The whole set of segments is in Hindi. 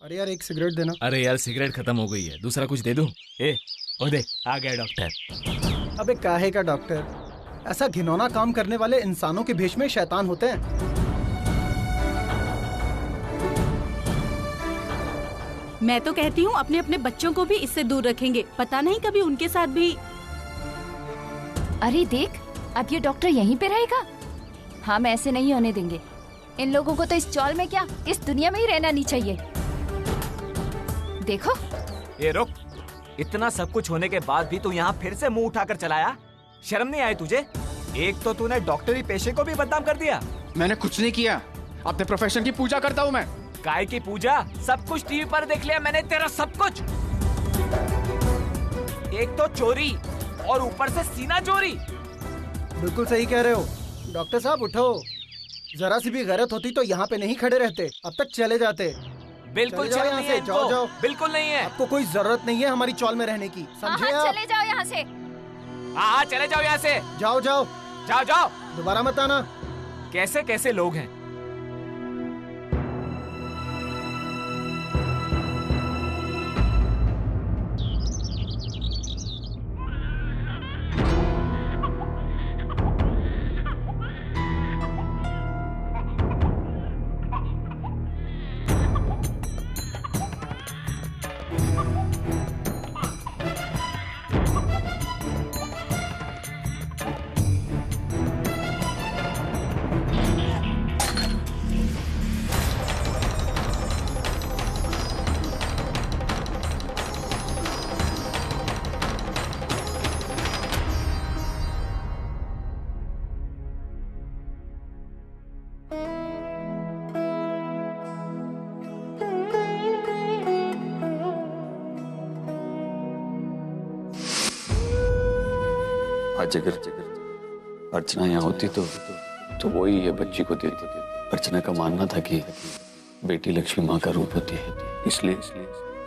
अरे यार एक सिगरेट देना। अरे यार सिगरेट खत्म हो गई है, दूसरा कुछ दे दूं? ओ देख आ गया डॉक्टर। अबे काहे का डॉक्टर? ऐसा घिनौना काम करने वाले इंसानों के भेष में शैतान होते हैं। मैं तो कहती हूँ अपने अपने बच्चों को भी इससे दूर रखेंगे, पता नहीं कभी उनके साथ भी। अरे देख, अब ये डॉक्टर यहीं पे रहेगा। हम ऐसे नहीं होने देंगे। इन लोगों को तो इस चौल में क्या, इस दुनिया में ही रहना नहीं चाहिए। देखो ये रुक, इतना सब कुछ होने के बाद भी तू यहाँ फिर से मुंह उठाकर चलाया? शर्म नहीं आई तुझे? एक तो तूने डॉक्टरी पेशे को भी बदनाम कर दिया। मैंने कुछ नहीं किया, अपने प्रोफेशन की पूजा करता हूँ मैं। काय की पूजा? सब कुछ टीवी पर देख लिया मैंने तेरा सब कुछ। एक तो चोरी और ऊपर से सीना चोरी। बिल्कुल सही कह रहे हो डॉक्टर साहब, उठो। जरा सी भी गैरत होती तो यहाँ पे नहीं खड़े रहते, अब तक चले जाते। बिल्कुल चले जाओ यहाँ से, जाओ जाओ। बिल्कुल नहीं है, आपको कोई जरूरत नहीं है हमारी चौल में रहने की, समझे आप? चले जाओ यहाँ से। हाँ चले जाओ यहाँ से। जाओ जाओ जाओ जाओ, दोबारा मत आना। कैसे कैसे लोग हैं। आज अगर अर्चना यहाँ होती तो वो ही ये बच्ची को देती। अर्चना का मानना था कि बेटी लक्ष्मी माँ का रूप होती है, इसलिए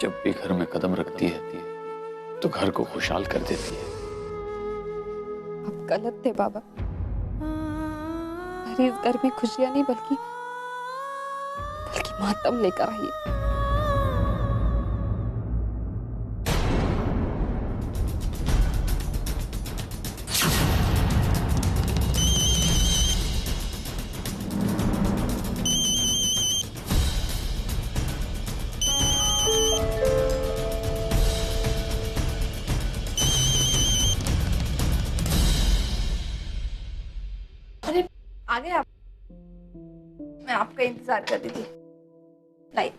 जब भी घर में कदम रखती है तो घर को खुशहाल कर देती है। आप गलत थे बाबा। अरे इस घर में खुशियां नहीं बल्कि मातम लेकर आई है। आ गए आप? मैं आपका इंतजार कर रही थी। लाइट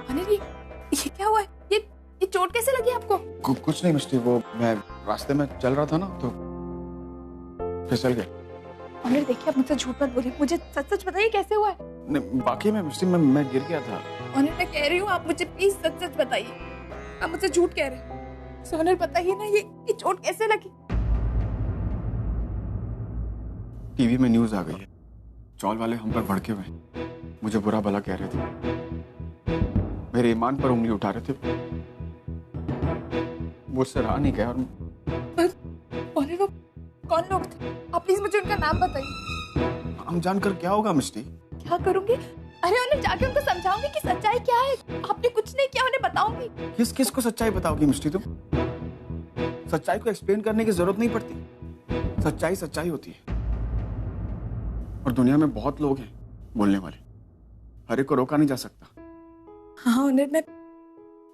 अनिल, ये क्या हुआ है? ये चोट कैसे लगी आपको? कुछ नहीं मिस्टी, वो मैं रास्ते में चल रहा था ना तो फिसल गया। अनिल देखिए, आप मुझसे झूठ मत बोलिए, मुझे सच सच बताइए कैसे हुआ है? नहीं बाकी में मिस्टी मैं गिर गया था। अनिल मैं कह रही हूँ आप मुझे प्लीज सच सच बताइए, आप मुझसे झूठ कह रहे हैं। सोनल बताइए ना, ये चोट कैसे लगी? टीवी में न्यूज आ गई है, चौल वाले हम पर भड़के हुए हैं, मुझे बुरा भला कह रहे थे, मेरे ईमान पर उंगली उठा रहे थे। मुझसे रहा नहीं गया। और वो कौन लोग थे? आप प्लीज मुझे उनका नाम बताइए। नाम जानकर क्या होगा मिस्टी? क्या करूंगी? अरे उन्हें जाके उनको समझाऊंगी कि सच्चाई क्या है। आपने कुछ नहीं किया, उन्हें बताऊंगी। किस को सच्चाई बताओगी मिस्टी तुम? सच्चाई को एक्सप्लेन करने की जरूरत नहीं पड़ती, सच्चाई सच्चाई होती है। और दुनिया में बहुत लोग हैं बोलने वाले, हर एक को रोका नहीं जा सकता। हाँ उन्हें मैं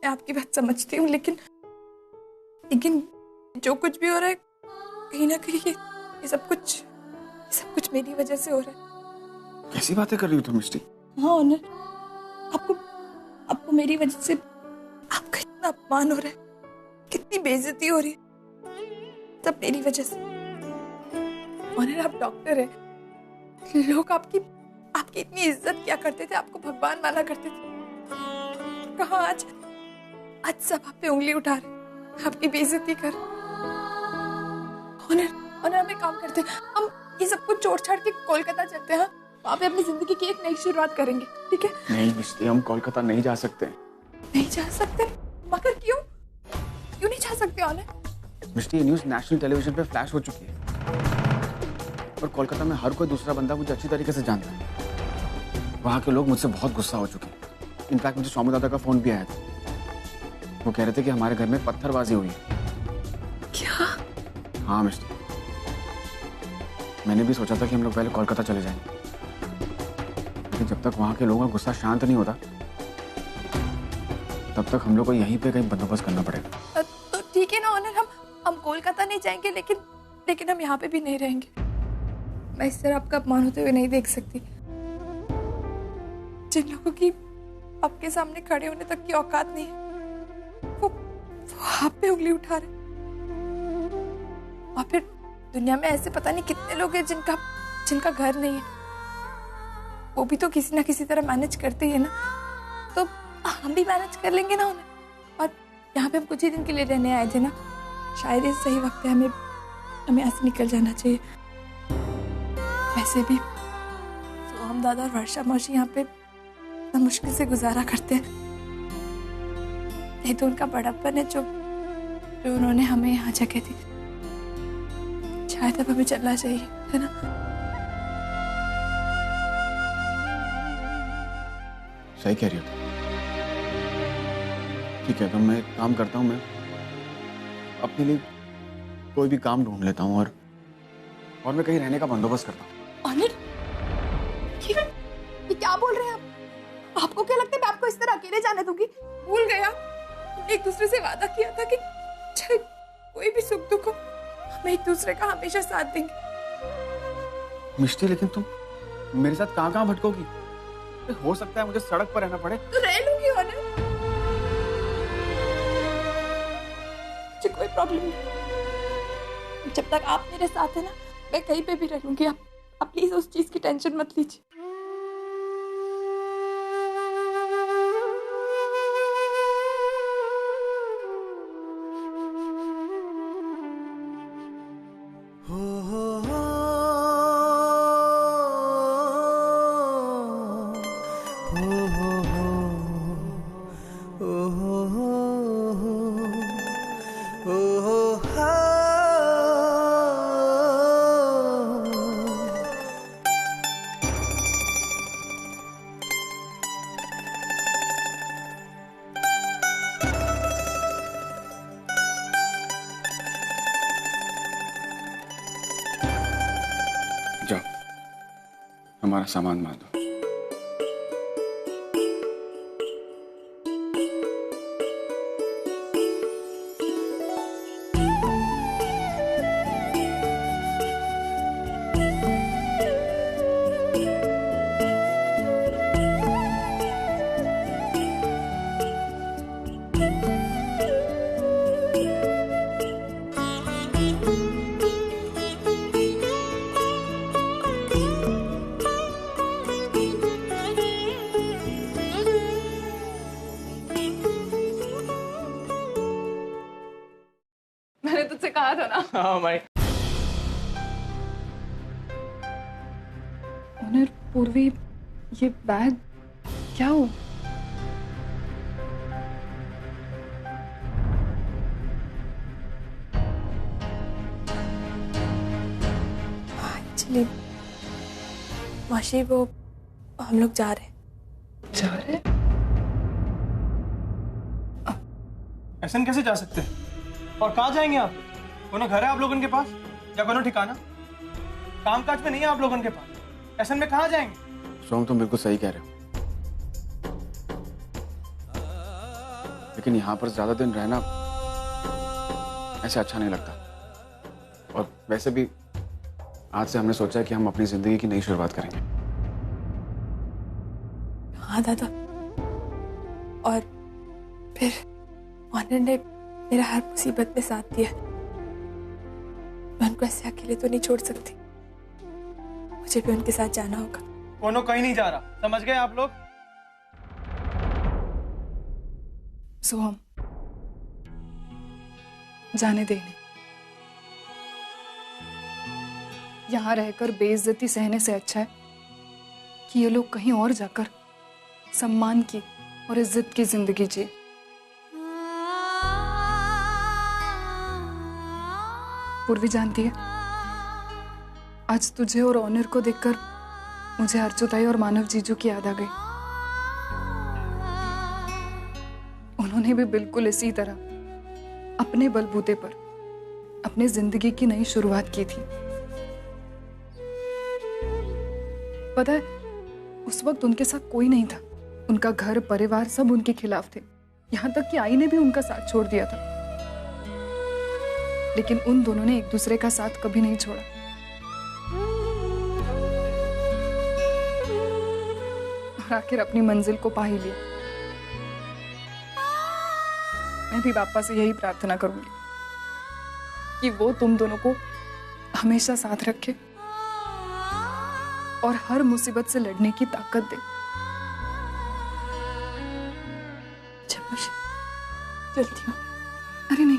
आपकी बात समझती हूँ, लेकिन जो कुछ भी हो रहा है कहीं ना कहीं ये सब कुछ मेरी वजह से हो रहा है। कैसी बातें कर रही हो तुम मिस्टी? हाँ उन्हें आपको मेरी वजह से आपका इतना अपमान हो रहा है, कितनी बेइज्जती हो रही है, सब मेरी वजह से। और आप डॉक्टर है, लोग आपकी इतनी इज्जत किया करते थे, आपको भगवान माना करते थे। कहाँ आज सब आप पे उंगली उठा रहे, आपकी बेइज्जती कर। और हम एक काम करते हैं, हम ये सब कुछ छोड़ छाड़ के कोलकाता चलते हैं। वहाँ पे अपनी जिंदगी की एक नई शुरुआत करेंगे, ठीक है? नहीं मिस्टी, हम कोलकाता नहीं जा सकते। नहीं जा सकते? मगर क्यों नहीं जा सकते? ऑनलाइन मिस्टी, ये न्यूज़ नेशनल टेलीविजन पे फ्लैश हो चुकी है। पर कोलकाता में हर कोई दूसरा बंदा मुझे अच्छी तरीके से जानता है। वहाँ के लोग मुझसे बहुत गुस्सा हो चुके हैं। इनफैक्ट मुझे स्वामी दादा का फोन भी आया था। वो कह रहे थे कि हमारे घर में पत्थरबाजी हुई है। क्या? हाँ मिस्टर, मैंने भी सोचा था कि हम लोग पहले कोलकाता चले जाएंगे, लेकिन जब तक वहाँ के लोगों का गुस्सा शांत नहीं होता तब तक हम लोग को यहीं पे कहीं बंदोबस्त करना पड़ेगा। तो ठीक है ना ऑनर, हम कोलकाता नहीं जाएंगे, लेकिन हम यहाँ पे भी नहीं रहेंगे। मैं इस तरह आपका अपमान होते हुए नहीं देख सकती। जिन लोगों की आपके सामने खड़े होने तक की औकात नहीं है, वो आप पे उंगली उठा रहे। और फिर दुनिया में ऐसे पता नहीं कितने लोग हैं जिनका घर नहीं है। वो भी तो किसी ना किसी तरह मैनेज करते ही है ना, तो हम भी मैनेज कर लेंगे ना उन्हें। और यहाँ पे हम कुछ ही दिन के लिए रहने आए थे ना, शायद ये सही वक्त है हमें यहाँ से निकल जाना चाहिए। वैसे भी तो हम दादा और वर्षा मौसी यहाँ पे मुश्किल से गुजारा करते हैं। ये तो उनका बड़प्पन है जो उन्होंने हमें यहाँ जगह दी। शायद अब हमें चलना चाहिए, है ना? सही कह रही हो। ठीक है, तो मैं एक काम करता हूँ, मैं अपने लिए कोई भी काम ढूंढ लेता हूँ और मैं कहीं रहने का बंदोबस्त करता हूँ। अनिल, ये क्या बोल रहे हैं आप? आपको क्या लगता है मैं आपको इस तरह अकेले जाने दूंगी? भूल गया, एक दूसरे से वादा किया था कि चाहे कोई भी सुख दुख हो हम एक दूसरे का हमेशा साथ देंगे। मिष्टी, लेकिन तुम मेरे साथ कहाँ भटकोगी? हो सकता है मुझे सड़क पर रहना पड़े। तो रह लूंगी अनिल, मुझे कोई प्रॉब्लम नहीं। जब तक आप मेरे साथ है ना, मैं कहीं पे भी रह लूंगी। आप प्लीज उस चीज की टेंशन मत लीजिए। जाओ, हमारा सामान बांध दो। मैंने तुझसे कहा था ना। हाँ भाई। ऑनर, पूर्वी, ये बैग क्या हो? एक्चुअली माशी, वो हम लोग जा रहे हैं। ऐसा कैसे जा सकते हैं? और कहाँ जाएंगे आप? कोनो घर है आप लोगों के पास या कोनो ठिकाना? काम काज में नहीं है आप लोगों के पास, ऐसे में कहाँ जाएंगे? सोम, तुम बिल्कुल सही कह रहे हो, लेकिन यहाँ पर ज्यादा दिन रहना ऐसे अच्छा नहीं लगता। और वैसे भी आज से हमने सोचा है कि हम अपनी जिंदगी की नई शुरुआत करेंगे। हाँ दादा, और फिर ऑनर ने मेरा हर मुसीबत में साथ दिया। मैं उनको ऐसे अकेले तो नहीं छोड़ सकती, मुझे भी उनके साथ जाना होगा। कोनो कहीं नहीं जा रहा, समझ गए आप लोग? सोहम, जाने देने। यहाँ रहकर बेइज्जती सहने से अच्छा है कि ये लोग कहीं और जाकर सम्मान की और इज्जत की जिंदगी जिए। पूर्वी जानती है, आज तुझे और ऑनर को देखकर मुझे अर्जुताई और मानव जीजू की याद आ गई। उन्होंने भी बिल्कुल इसी तरह अपने बलबूते पर अपनी जिंदगी की नई शुरुआत की थी। पता है, उस वक्त उनके साथ कोई नहीं था। उनका घर परिवार सब उनके खिलाफ थे, यहाँ तक कि आई ने भी उनका साथ छोड़ दिया था। लेकिन उन दोनों ने एक दूसरे का साथ कभी नहीं छोड़ा। और आखिर अपनी मंजिल को पा ही लिया। मैं भी बापा से यही प्रार्थना करूंगी कि वो तुम दोनों को हमेशा साथ रखे और हर मुसीबत से लड़ने की ताकत दे। चलती हूँ। अरे नहीं,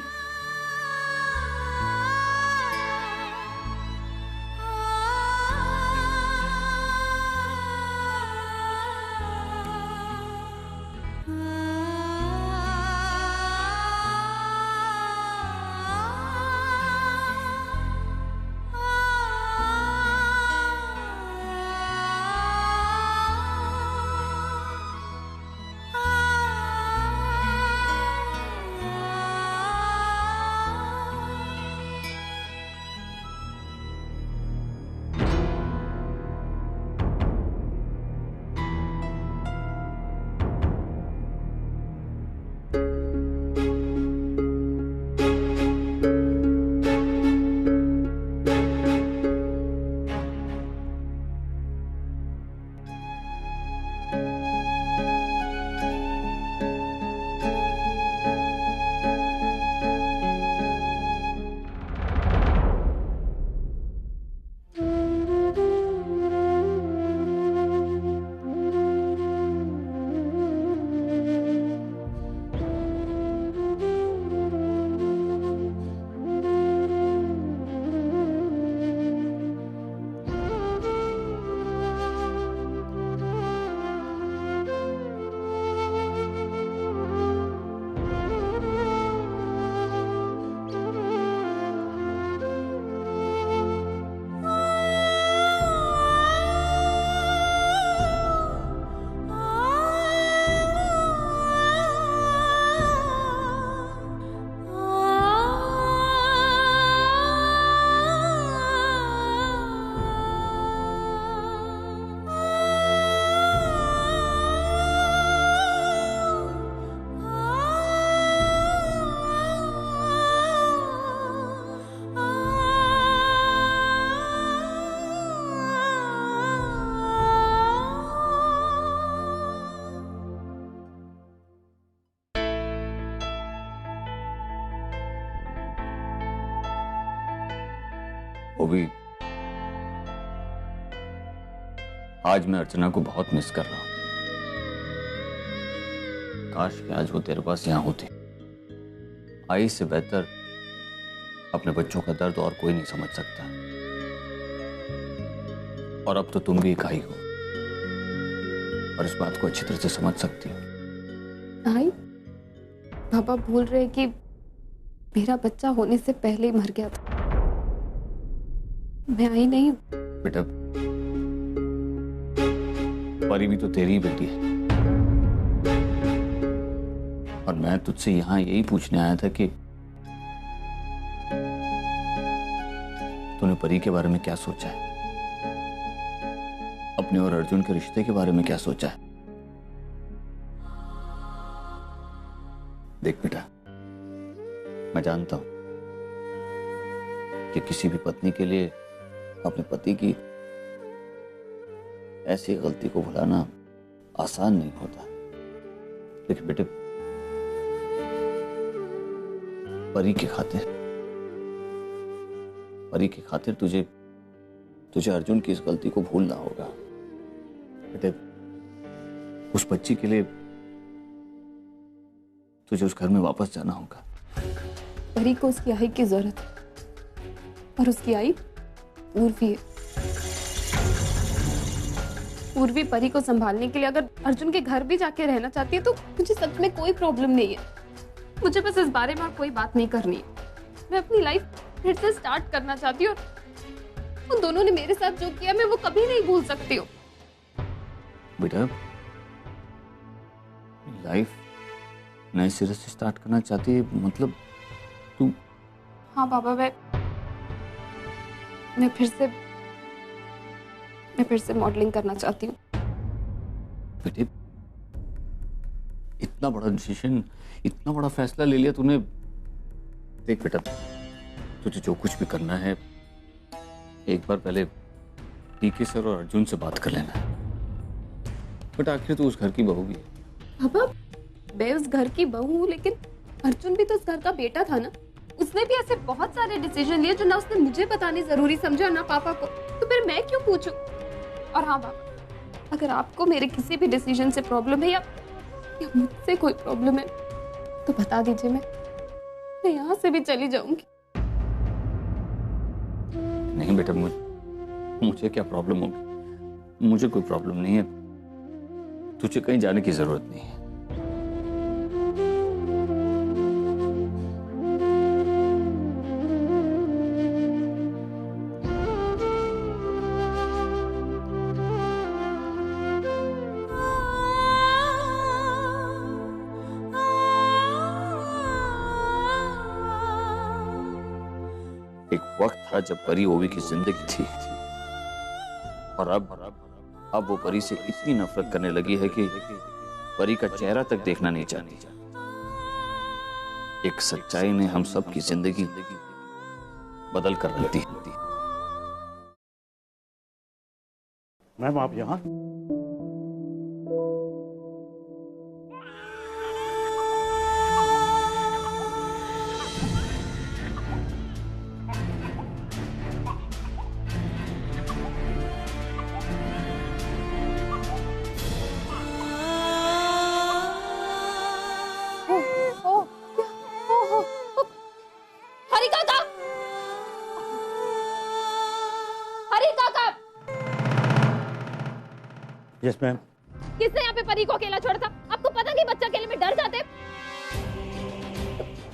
वो भी आज मैं अर्चना को बहुत मिस कर रहा हूं। काश कि आज वो तेरे पास यहाँ होती। आई से बेहतर अपने बच्चों का दर्द और कोई नहीं समझ सकता। और अब तो तुम भी एक आई हो और इस बात को अच्छी तरह से समझ सकती हो। आई, पापा बोल रहे कि मेरा बच्चा होने से पहले ही मर गया था। मैं आई नहीं। बेटा, परी भी तो तेरी ही बेटी है। और मैं तुझसे यहाँ यही पूछने आया था कि तूने परी के बारे में क्या सोचा है, अपने और अर्जुन के रिश्ते के बारे में क्या सोचा है। देख बेटा, मैं जानता हूं कि किसी भी पत्नी के लिए अपने पति की ऐसी गलती को भुलाना आसान नहीं होता। लेकिन बेटे, परी के खातिर तुझे अर्जुन की इस गलती को भूलना होगा। बेटे, उस बच्ची के लिए तुझे उस घर में वापस जाना होगा। परी को उसकी आई की जरूरत है और उसकी आई उर्वी है। उर्वी परी को संभालने के लिए अगर अर्जुन के घर भी जाके रहना चाहती है तो मुझे सच में कोई प्रॉब्लम नहीं है। मुझे बस इस बारे में कोई बात नहीं करनी है। मैं अपनी लाइफ फिर से स्टार्ट करना चाहती हूँ उन दोनों ने मेरे साथ जो किया मैं वो कभी नहीं भूल सकती हूँ। बेटा, लाइफ नए सिरे से स्टार्ट करना चाहती है, मतलब तू? हाँ पापा, मैं फिर से मॉडलिंग करना चाहती हूँ। बेटे, इतना बड़ा डिसीजन, इतना बड़ा फैसला ले लिया तूने। देख बेटा, तुझे जो कुछ भी करना है एक बार पहले पीके सर और अर्जुन से बात कर लेना। बट आखिर तू उस घर की बहू भी है। पापा, मैं उस घर की बहू हूँ, लेकिन अर्जुन भी तो उस घर का बेटा था ना। उसने भी ऐसे बहुत सारे डिसीजन लिए जो ना उसने मुझे बताने जरूरी समझा ना पापा को, तो फिर मैं क्यों पूछूं? और हाँ पापा, अगर आपको मेरे किसी भी डिसीजन से प्रॉब्लम है या मुझसे कोई प्रॉब्लम है तो बता दीजिए, मैं यहाँ से भी चली जाऊंगी। नहीं बेटा, मुझे क्या प्रॉब्लम होगी? मुझे कोई प्रॉब्लम नहीं है, तुझे कहीं जाने की जरूरत नहीं है। एक वक्त था जब परी ओवी की जिंदगी थी, और अब वो परी से इतनी नफरत करने लगी है कि परी का चेहरा तक देखना नहीं चाहती। एक सच्चाई ने हम सब की जिंदगी बदल कर रख दी। मैम, आप यहाँ? हरी काका! हरी काका! Yes ma'am. किसने यहाँ पे परी को अकेला छोड़ा था? आपको पता नहीं बच्चा अकेले में डर जाते?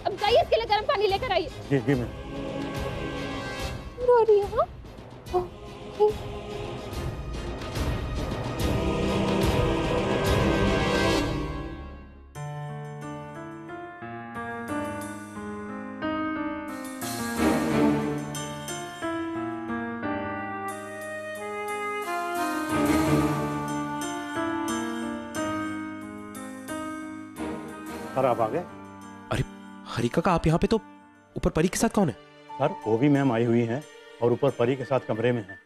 अब जाइए, इसके लिए गर्म पानी लेकर आइए। जी जी मैम। रो रही है? हाँ? सर, आप आ गए? अरे हरी काका, आप यहाँ पे तो ऊपर परी के साथ कौन है? सर, ओवी मैम आई हुई हैं और ऊपर परी के साथ कमरे में हैं।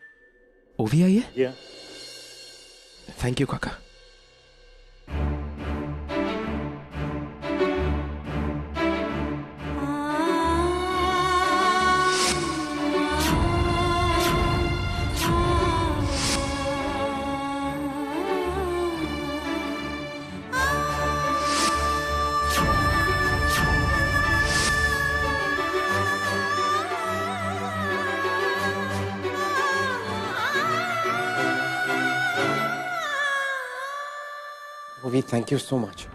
ओवी आई है? जी। थैंक यू काका। ओवी, थैंक यू सो मच।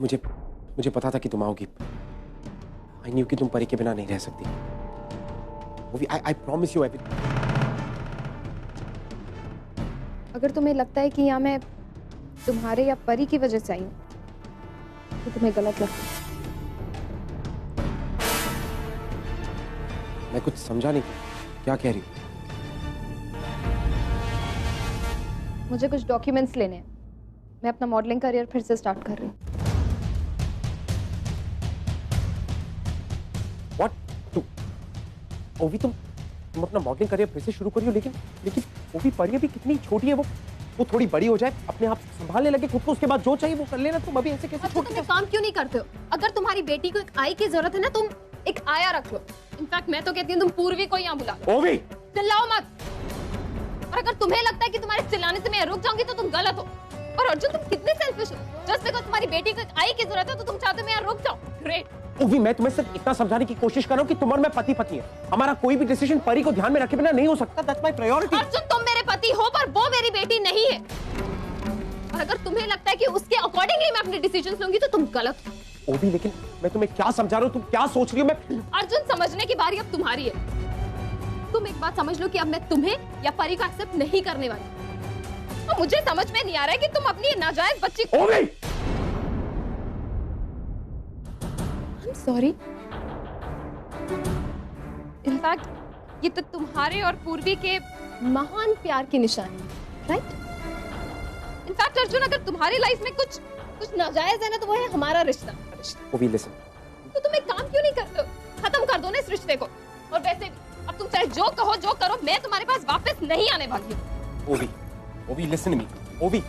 मुझे पता था कि तुम आओगी। आई न्यू कि तुम परी के बिना नहीं रह सकती। ओवी, आई प्रॉमिस यू एवरीथिंग। अगर तुम्हें लगता है कि यहाँ मैं तुम्हारे या परी की वजह से आई हूँ तो तुम्हें गलत लगता है। मैं कुछ समझा नहीं, क्या कह रही? मुझे कुछ डॉक्यूमेंट्स लेने हैं। मैं अपना मॉडलिंग करियर फिर से स्टार्ट कर रही हूँ। What? ओवी, तुम अपना मॉडलिंग करियर फिर से शुरू करियो, लेकिन ओवी, परी अभी कितनी छोटी है, वो थोड़ी बड़ी हो जाए, अपने आप संभालने लगे खुद को, उसके बाद जो चाहिए वो कर लेना। तुम अभी ऐसे कैसे अच्छा, तुम एक काम क्यों नहीं करते हो? अगर तुम्हारी बेटी को एक आई की जरूरत है ना, तुम एक आया रख लो। इनफैक्ट मैं तो कहती हूँ तुम पूर्वी को यहाँ बुला लो। ओवी, चिल्लाओ मत। और अगर तुम्हें लगता है कि तुम्हारे चिल्लाने से मैं रुक जाऊंगी तो तुम गलत हो। और अर्जुन, तुम कितने सेल्फिश हो। जस्ट बिकॉज़ तुम्हारी बेटी को एक आई की जरूरत है तो तुम चाहते हो मैं यहाँ रुक जाऊं। ग्रेट। ओवी, मैं तुम्हें सिर्फ इतना समझाने की कोशिश कर रहा हूँ कि तुम और मैं पति पत्नी है। हमारा कोई भी डिसीजन परी को ध्यान में रखे बिना नहीं हो सकता। That's my priority. अर्जुन, तुम मेरे पति हो पर वो मेरी बेटी नहीं है। और अगर तुम्हें लगता है कि उसके अकॉर्डिंगली मैं अपने डिसीजंस लूंगी तो तुम गलत हो। ओवी, लेकिन मैं तुम्हें क्या समझा रहा हूँ, तुम क्या सोच रही हो? मैं अर्जुन, समझने की बारी अब तुम्हारी है। तुम एक बात समझ लो कि अब मैं तुम्हें या परी को एक्सेप्ट नहीं करने वाली। तो मुझे समझ में नहीं आ रहा है कि तुम अपनी ये नाजायज बच्ची को। सॉरी। इनफैक्ट ये तो तुम्हारे और पूर्वी के महान प्यार की निशानी, राइट? इनफैक्ट अर्जुन, अगर तुम्हारी लाइफ में कुछ नाजायज है ना, तो वो है हमारा रिश्ता। ओवी लिसन, तो तुम एक काम क्यों नहीं करते हो? खत्म कर दो ना इस रिश्ते को। और वैसे भी अब तुम चाहे जो कहो जो करो, मैं तुम्हारे पास वापस नहीं आने वाली हूँ। ओवी लिसन मी, ओवी